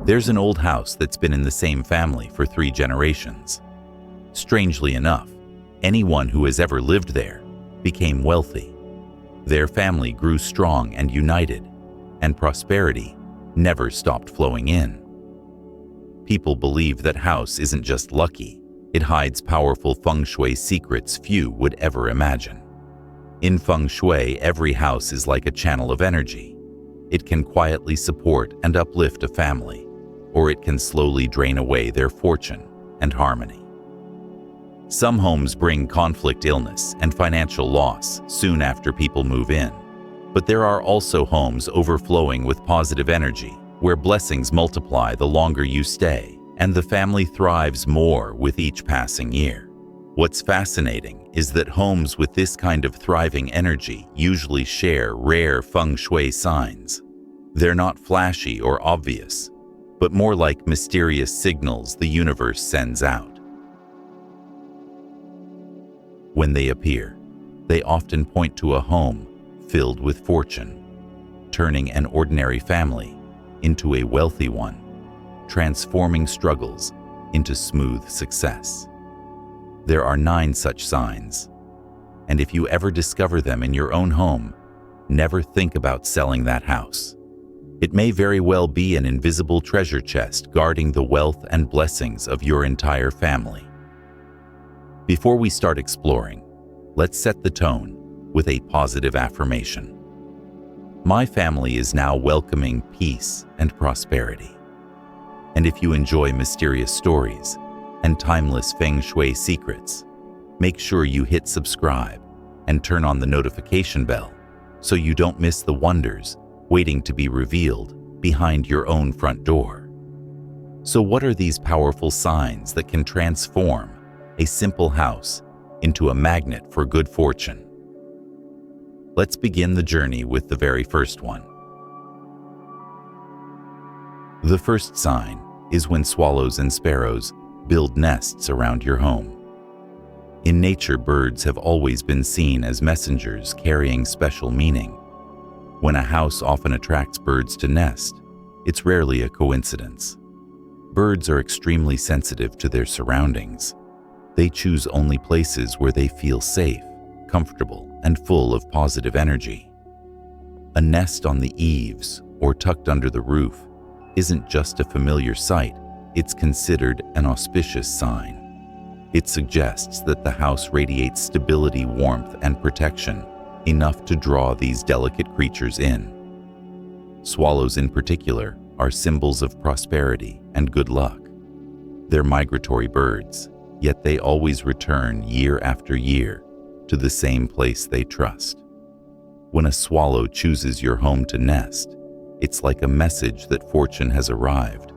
There's an old house that's been in the same family for 3 generations. Strangely enough, anyone who has ever lived there became wealthy. Their family grew strong and united, and prosperity never stopped flowing in. People believe that house isn't just lucky, it hides powerful Feng Shui secrets few would ever imagine. In Feng Shui, every house is like a channel of energy. It can quietly support and uplift a family, or it can slowly drain away their fortune and harmony. Some homes bring conflict, illness, and financial loss soon after people move in. But there are also homes overflowing with positive energy, where blessings multiply the longer you stay, and the family thrives more with each passing year. What's fascinating is that homes with this kind of thriving energy usually share rare Feng Shui signs. They're not flashy or obvious, but more like mysterious signals the universe sends out. When they appear, they often point to a home filled with fortune, turning an ordinary family into a wealthy one, transforming struggles into smooth success. There are 9 such signs, and if you ever discover them in your own home, never think about selling that house. It may very well be an invisible treasure chest guarding the wealth and blessings of your entire family. Before we start exploring, let's set the tone with a positive affirmation. My family is now welcoming peace and prosperity. And if you enjoy mysterious stories and timeless Feng Shui secrets, make sure you hit subscribe and turn on the notification bell so you don't miss the wonders waiting to be revealed behind your own front door. So what are these powerful signs that can transform a simple house into a magnet for good fortune? Let's begin the journey with the very first one. The first sign is when swallows and sparrows build nests around your home. In nature, birds have always been seen as messengers carrying special meaning. When a house often attracts birds to nest, it's rarely a coincidence. Birds are extremely sensitive to their surroundings. They choose only places where they feel safe, comfortable, and full of positive energy. A nest on the eaves or tucked under the roof isn't just a familiar sight, it's considered an auspicious sign. It suggests that the house radiates stability, warmth, and protection, enough to draw these delicate creatures in. Swallows in particular are symbols of prosperity and good luck. They're migratory birds, yet they always return year after year to the same place they trust. When a swallow chooses your home to nest, it's like a message that fortune has arrived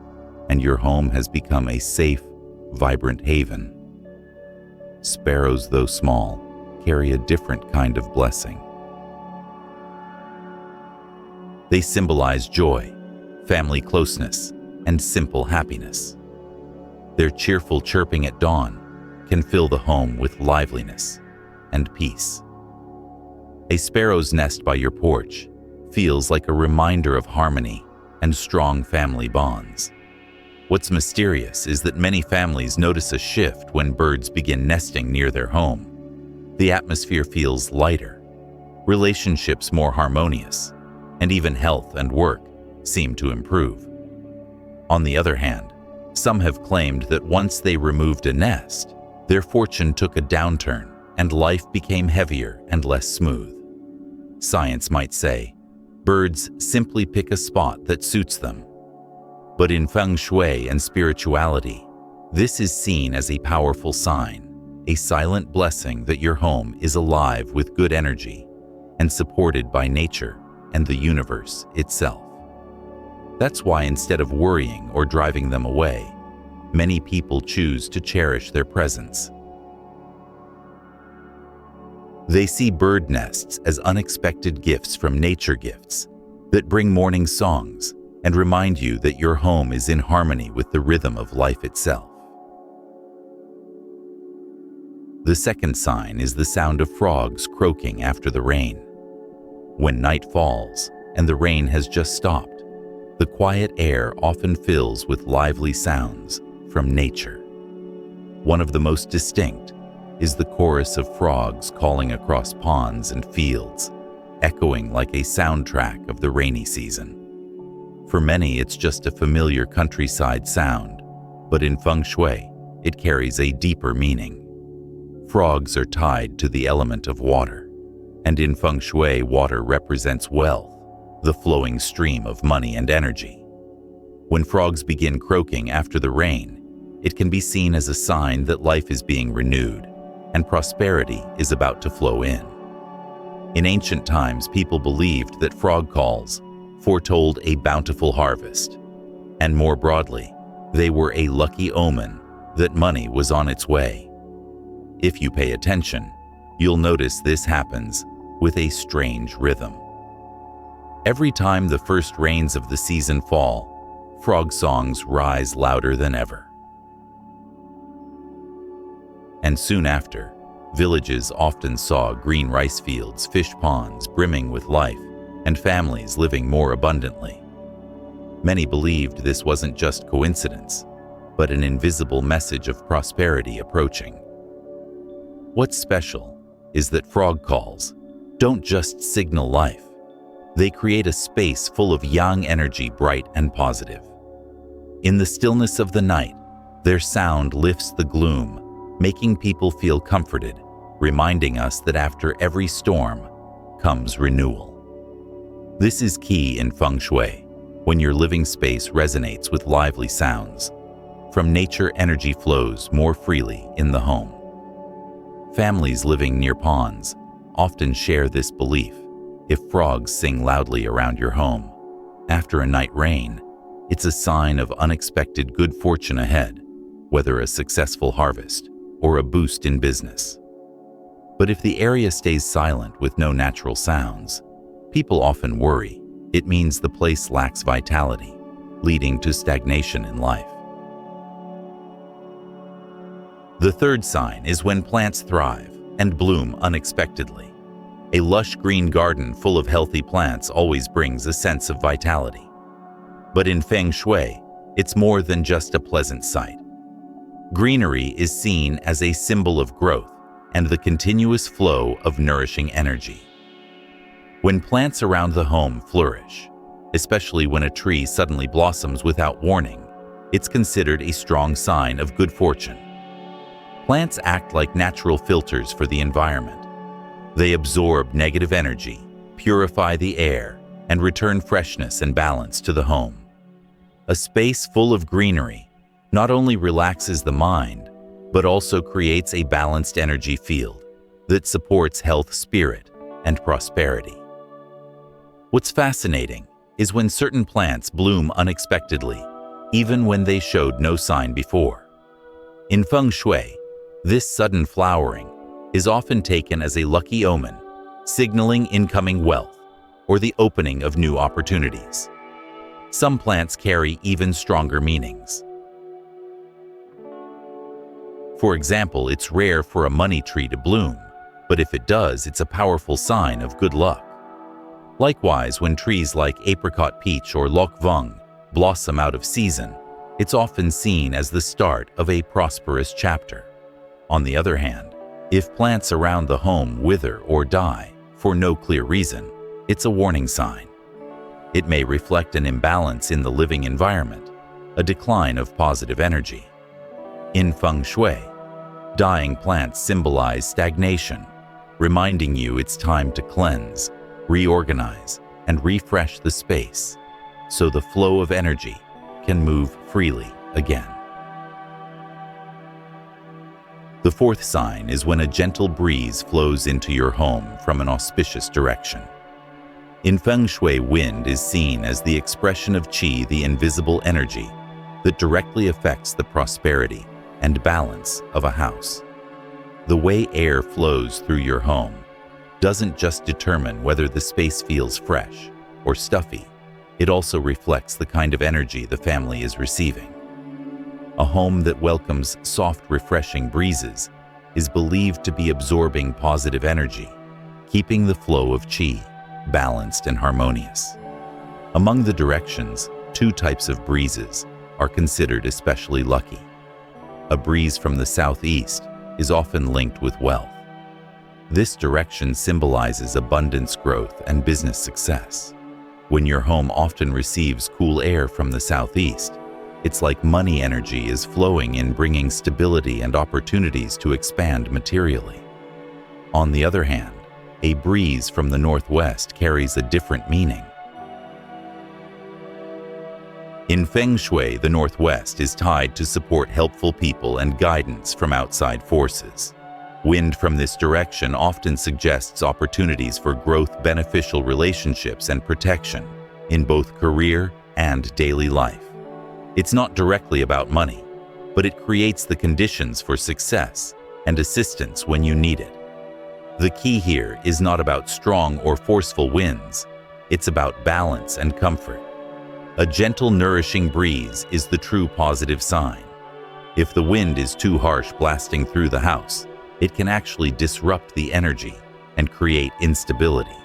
and your home has become a safe, vibrant haven. Sparrows, though small, carry a different kind of blessing. They symbolize joy, family closeness, and simple happiness. Their cheerful chirping at dawn can fill the home with liveliness and peace. A sparrow's nest by your porch feels like a reminder of harmony and strong family bonds. What's mysterious is that many families notice a shift when birds begin nesting near their home. The atmosphere feels lighter, relationships more harmonious, and even health and work seem to improve. On the other hand, some have claimed that once they removed a nest, their fortune took a downturn and life became heavier and less smooth. Science might say, birds simply pick a spot that suits them. But in Feng Shui and spirituality, this is seen as a powerful sign, a silent blessing that your home is alive with good energy and supported by nature and the universe itself. That's why instead of worrying or driving them away, many people choose to cherish their presence. They see bird nests as unexpected gifts from nature, gifts that bring morning songs and remind you that your home is in harmony with the rhythm of life itself. The second sign is the sound of frogs croaking after the rain. When night falls and the rain has just stopped, The quiet air often fills with lively sounds from nature. One of the most distinct is the chorus of frogs calling across ponds and fields, echoing like a soundtrack of the rainy season. For many, it's just a familiar countryside sound, but in Feng Shui, it carries a deeper meaning. Frogs are tied to the element of water, and in Feng Shui, water represents wealth, the flowing stream of money and energy. When frogs begin croaking after the rain, it can be seen as a sign that life is being renewed and prosperity is about to flow in. In ancient times, people believed that frog calls foretold a bountiful harvest, and more broadly, they were a lucky omen that money was on its way. If you pay attention, you'll notice this happens with a strange rhythm. Every time the first rains of the season fall, frog songs rise louder than ever. And soon after, villages often saw green rice fields, fish ponds brimming with life, and families living more abundantly. Many believed this wasn't just coincidence, but an invisible message of prosperity approaching. What's special is that frog calls don't just signal life. They create a space full of yang energy, bright and positive. In the stillness of the night, their sound lifts the gloom, making people feel comforted, reminding us that after every storm comes renewal. This is key in Feng Shui. When your living space resonates with lively sounds, from nature, energy flows more freely in the home. Families living near ponds often share this belief. If frogs sing loudly around your home after a night rain, it's a sign of unexpected good fortune ahead, whether a successful harvest or a boost in business. But if the area stays silent with no natural sounds, people often worry. It means the place lacks vitality, leading to stagnation in life. The third sign is when plants thrive and bloom unexpectedly. A lush green garden full of healthy plants always brings a sense of vitality. But in Feng Shui, it's more than just a pleasant sight. Greenery is seen as a symbol of growth and the continuous flow of nourishing energy. When plants around the home flourish, especially when a tree suddenly blossoms without warning, it's considered a strong sign of good fortune. Plants act like natural filters for the environment. They absorb negative energy, purify the air, and return freshness and balance to the home. A space full of greenery not only relaxes the mind, but also creates a balanced energy field that supports health, spirit, and prosperity. What's fascinating is when certain plants bloom unexpectedly, even when they showed no sign before. In Feng Shui, this sudden flowering is often taken as a lucky omen, signaling incoming wealth or the opening of new opportunities. Some plants carry even stronger meanings. For example, it's rare for a money tree to bloom, but if it does, it's a powerful sign of good luck. Likewise, when trees like apricot peach or loc vung blossom out of season, it's often seen as the start of a prosperous chapter. On the other hand, if plants around the home wither or die for no clear reason, it's a warning sign. It may reflect an imbalance in the living environment, a decline of positive energy. In Feng Shui, dying plants symbolize stagnation, reminding you it's time to cleanse, reorganize, and refresh the space so the flow of energy can move freely again. The fourth sign is when a gentle breeze flows into your home from an auspicious direction. In Feng Shui, wind is seen as the expression of qi, the invisible energy that directly affects the prosperity and balance of a house. The way air flows through your home doesn't just determine whether the space feels fresh or stuffy, it also reflects the kind of energy the family is receiving. A home that welcomes soft, refreshing breezes is believed to be absorbing positive energy, keeping the flow of qi balanced and harmonious. Among the directions Two types of breezes are considered especially lucky. A breeze from the southeast is often linked with wealth. This direction symbolizes abundance, growth, and business success. When your home often receives cool air from the southeast, it's like money energy is flowing in, bringing stability and opportunities to expand materially. On the other hand, a breeze from the northwest carries a different meaning. In Feng Shui, the northwest is tied to support helpful people and guidance from outside forces. Wind from this direction often suggests opportunities for growth, beneficial relationships, and protection in both career and daily life. It's not directly about money, but it creates the conditions for success and assistance when you need it. The key here is not about strong or forceful winds, it's about balance and comfort. A gentle, nourishing breeze is the true positive sign. If the wind is too harsh, blasting through the house, it can actually disrupt the energy and create instability.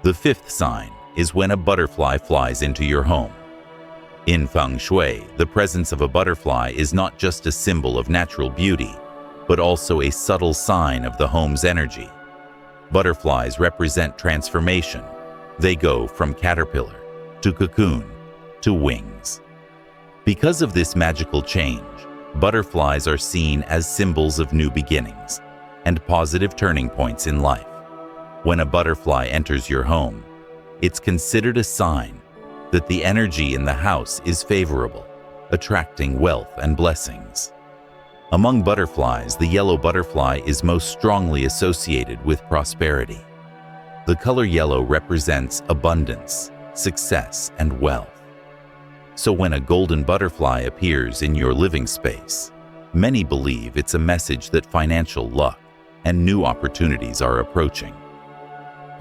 The fifth sign is when a butterfly flies into your home. In Feng Shui, the presence of a butterfly is not just a symbol of natural beauty, but also a subtle sign of the home's energy. Butterflies represent transformation. They go from caterpillar to cocoon to wings. Because of this magical change, butterflies are seen as symbols of new beginnings and positive turning points in life. When a butterfly enters your home, it's considered a sign that the energy in the house is favorable, attracting wealth and blessings. Among butterflies, the yellow butterfly is most strongly associated with prosperity. The color yellow represents abundance, success, and wealth. So when a golden butterfly appears in your living space, many believe it's a message that financial luck and new opportunities are approaching.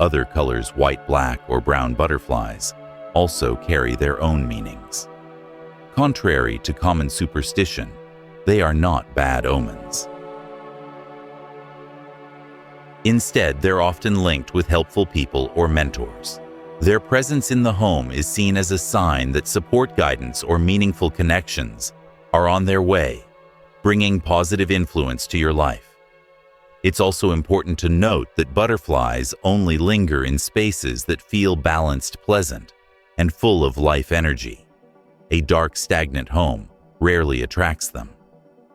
Other colors, white, black, or brown butterflies, also carry their own meanings. Contrary to common superstition, they are not bad omens. Instead, they're often linked with helpful people or mentors. Their presence in the home is seen as a sign that support, guidance, or meaningful connections are on their way, bringing positive influence to your life. It's also important to note that butterflies only linger in spaces that feel balanced, pleasant, and full of life energy. A dark, stagnant home rarely attracts them.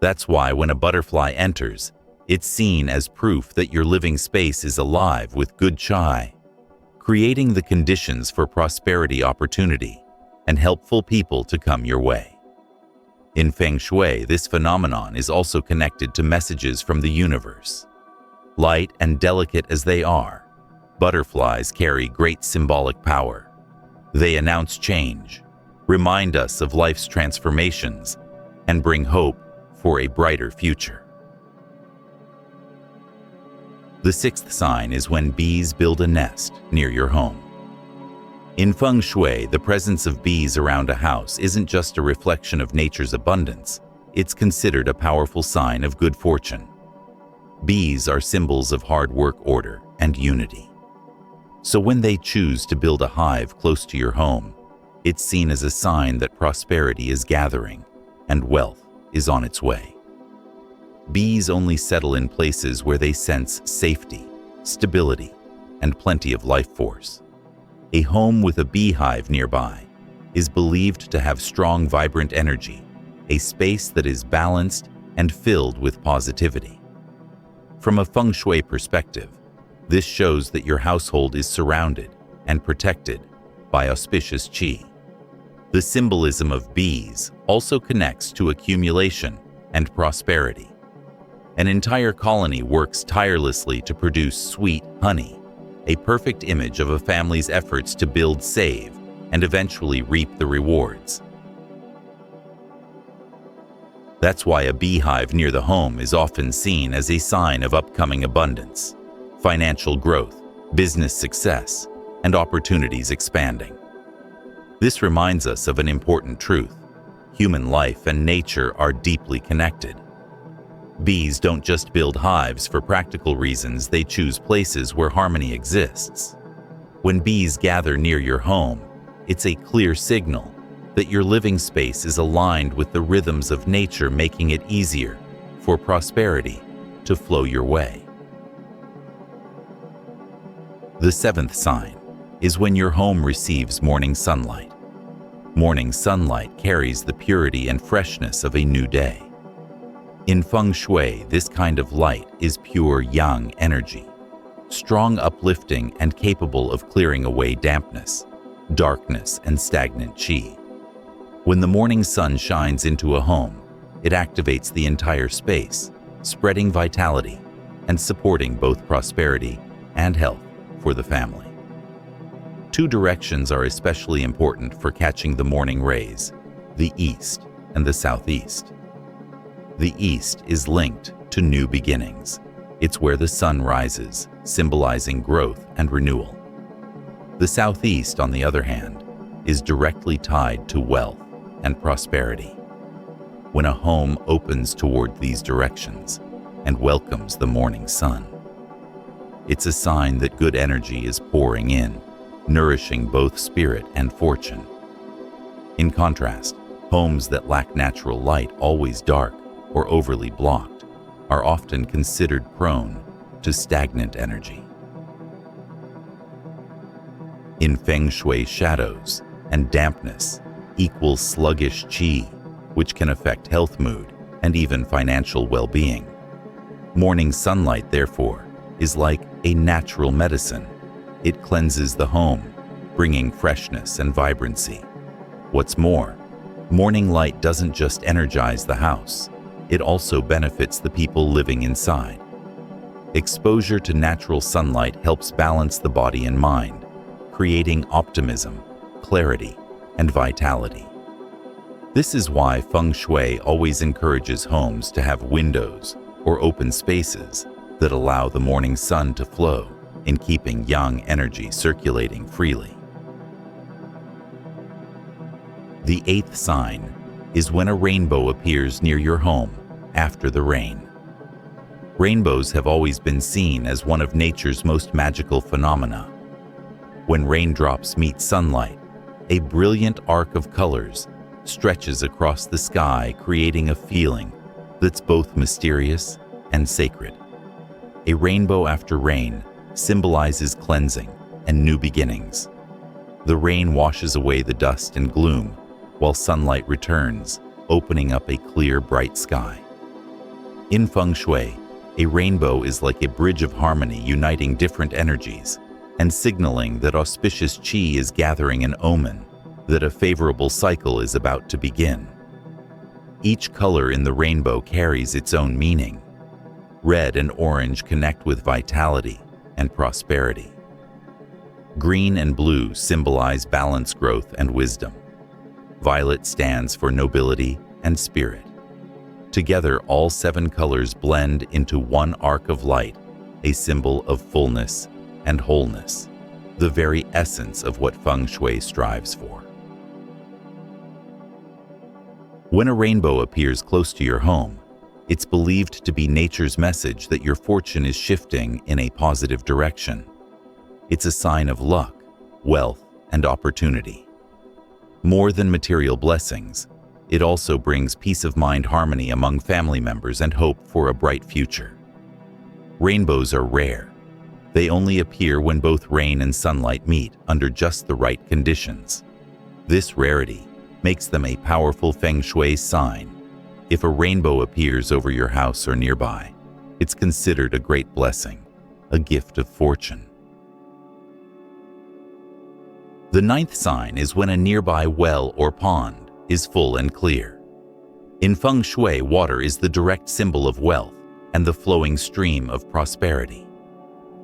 That's why when a butterfly enters, it's seen as proof that your living space is alive with good chi, creating the conditions for prosperity, opportunity, and helpful people to come your way. In Feng Shui, this phenomenon is also connected to messages from the universe. Light and delicate as they are, butterflies carry great symbolic power. They announce change, remind us of life's transformations, and bring hope for a brighter future. The sixth sign is when bees build a nest near your home. In Feng Shui, the presence of bees around a house isn't just a reflection of nature's abundance, it's considered a powerful sign of good fortune. Bees are symbols of hard work, order, and unity. So when they choose to build a hive close to your home, it's seen as a sign that prosperity is gathering and wealth is on its way. Bees only settle in places where they sense safety, stability, and plenty of life force. A home with a beehive nearby is believed to have strong, vibrant energy, a space that is balanced and filled with positivity. From a Feng Shui perspective, this shows that your household is surrounded and protected by auspicious qi. The symbolism of bees also connects to accumulation and prosperity. An entire colony works tirelessly to produce sweet honey, a perfect image of a family's efforts to build, save, and eventually reap the rewards. That's why a beehive near the home is often seen as a sign of upcoming abundance, financial growth, business success, and opportunities expanding. This reminds us of an important truth: human life and nature are deeply connected. Bees don't just build hives for practical reasons, they choose places where harmony exists. When bees gather near your home, it's a clear signal that your living space is aligned with the rhythms of nature, making it easier for prosperity to flow your way. The seventh sign is when your home receives morning sunlight. Morning sunlight carries the purity and freshness of a new day. In Feng Shui, this kind of light is pure yang energy, strong, uplifting, and capable of clearing away dampness, darkness, and stagnant qi. When the morning sun shines into a home, it activates the entire space, spreading vitality and supporting both prosperity and health for the family. Two directions are especially important for catching the morning rays: the east and the southeast. The east is linked to new beginnings. It's where the sun rises, symbolizing growth and renewal. The southeast, on the other hand, is directly tied to wealth and prosperity. When a home opens toward these directions and welcomes the morning sun, it's a sign that good energy is pouring in, nourishing both spirit and fortune. In contrast, homes that lack natural light, always dark or overly blocked, are often considered prone to stagnant energy. In Feng Shui, shadows and dampness equals sluggish qi, which can affect health, mood, and even financial well-being. Morning sunlight, therefore, is like a natural medicine. It cleanses the home, bringing freshness and vibrancy. What's more, morning light doesn't just energize the house, it also benefits the people living inside. Exposure to natural sunlight helps balance the body and mind, creating optimism, clarity, and vitality. This is why Feng Shui always encourages homes to have windows or open spaces that allow the morning sun to flow, in keeping yang energy circulating freely. The eighth sign is when a rainbow appears near your home after the rain. Rainbows have always been seen as one of nature's most magical phenomena. When raindrops meet sunlight, a brilliant arc of colors stretches across the sky, creating a feeling that's both mysterious and sacred. A rainbow after rain symbolizes cleansing and new beginnings. The rain washes away the dust and gloom, while sunlight returns, opening up a clear, bright sky. In Feng Shui, a rainbow is like a bridge of harmony, uniting different energies and signaling that auspicious qi is gathering, an omen that a favorable cycle is about to begin. Each color in the rainbow carries its own meaning. Red and orange connect with vitality and prosperity. Green and blue symbolize balance, growth, and wisdom. Violet stands for nobility and spirit. Together, all 7 colors blend into one arc of light, a symbol of fullness and wholeness, the very essence of what Feng Shui strives for. When a rainbow appears close to your home, it's believed to be nature's message that your fortune is shifting in a positive direction. It's a sign of luck, wealth, and opportunity. More than material blessings, it also brings peace of mind, harmony among family members, and hope for a bright future. Rainbows are rare. They only appear when both rain and sunlight meet under just the right conditions. This rarity makes them a powerful Feng Shui sign. If a rainbow appears over your house or nearby, it's considered a great blessing, a gift of fortune. The 9th sign is when a nearby well or pond is full and clear. In Feng Shui, water is the direct symbol of wealth and the flowing stream of prosperity.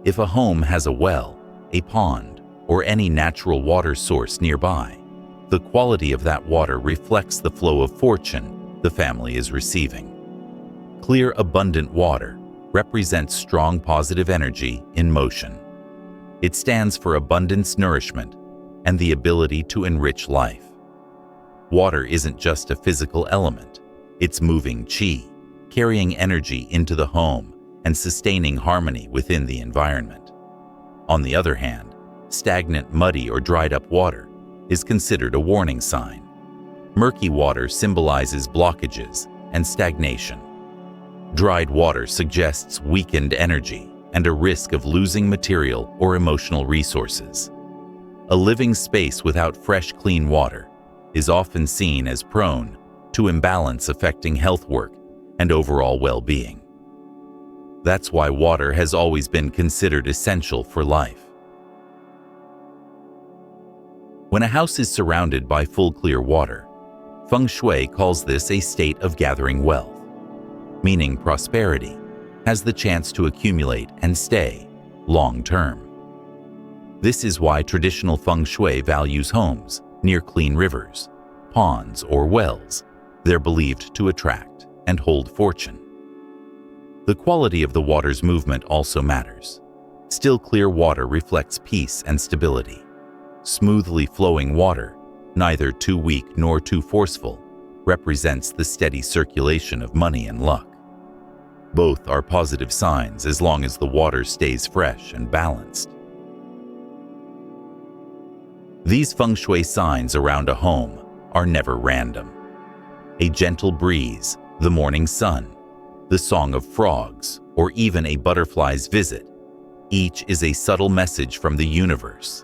If a home has a well, a pond, or any natural water source nearby, the quality of that water reflects the flow of fortune the family is receiving. Clear, abundant water represents strong positive energy in motion. It stands for abundance, nourishment, and the ability to enrich life. Water isn't just a physical element, it's moving qi, carrying energy into the home and sustaining harmony within the environment. On the other hand, Stagnant, muddy, or dried up water is considered a warning sign. Murky water symbolizes blockages and stagnation. Dried water suggests weakened energy and a risk of losing material or emotional resources. A living space without fresh, clean water is often seen as prone to imbalance affecting health work and overall well-being. That's why water has always been considered essential for life. When a house is surrounded by full, clear water, Feng Shui calls this a state of gathering wealth, meaning prosperity has the chance to accumulate and stay long-term. This is why traditional Feng Shui values homes near clean rivers, ponds, or wells. They're believed to attract and hold fortune. The quality of the water's movement also matters. Still, clear water reflects peace and stability. Smoothly flowing water, neither too weak nor too forceful, represents the steady circulation of money and luck. Both are positive signs as long as the water stays fresh and balanced. These Feng Shui signs around a home are never random. A gentle breeze, the morning sun, the song of frogs, or even a butterfly's visit, each is a subtle message from the universe.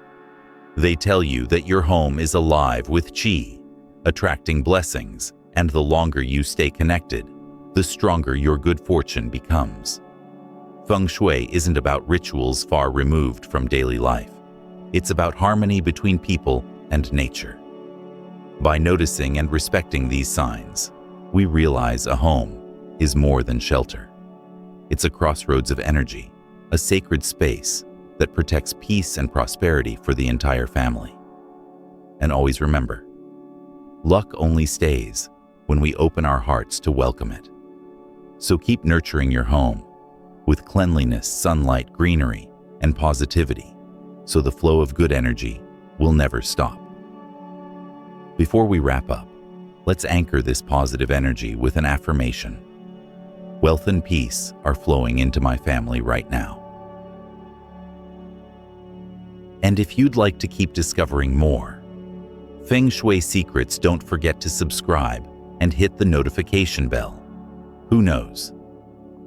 They tell you that your home is alive with qi, attracting blessings, and the longer you stay connected, the stronger your good fortune becomes. Feng Shui isn't about rituals far removed from daily life. It's about harmony between people and nature. By noticing and respecting these signs, we realize a home is more than shelter. It's a crossroads of energy, a sacred space that protects peace and prosperity for the entire family. And always remember, luck only stays when we open our hearts to welcome it. So keep nurturing your home with cleanliness, sunlight, greenery, and positivity, so the flow of good energy will never stop. Before we wrap up, let's anchor this positive energy with an affirmation. Wealth and peace are flowing into my family right now. And if you'd like to keep discovering more Feng Shui secrets, don't forget to subscribe and hit the notification bell. Who knows?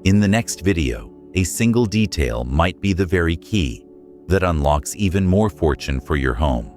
In the next video, a single detail might be the very key that unlocks even more fortune for your home.